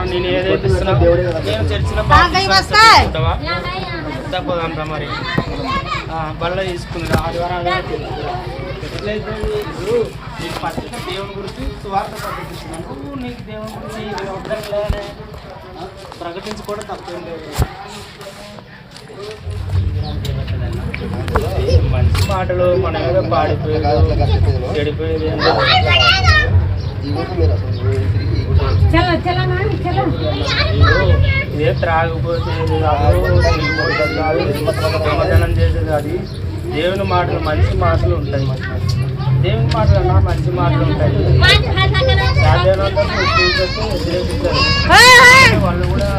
నేను ఏదైతే నేను చర్చిలో పోదాంరా మరి బల్ల తీసుకుంది ఆదివారం ఎట్లయితే నీకు పట్టిన దేవుని గురించి స్వార్థ ప్రకటిస్తున్నాను. నీకు దేవుని గురించి వద్దలేనే ప్రకటించుకోవడం తప్పేం లేదు. మంచి మాటలు మన మీద పాడిపోయేది చెడిపోయేది ఏ త్రాగిపోసేది సమాధానం చేసేది అది దేవుని మాటలు మంచి మాటలు ఉంటాయి. దేవుని మాటలు అన్నా మంచి మాటలు ఉంటాయి. వాళ్ళు కూడా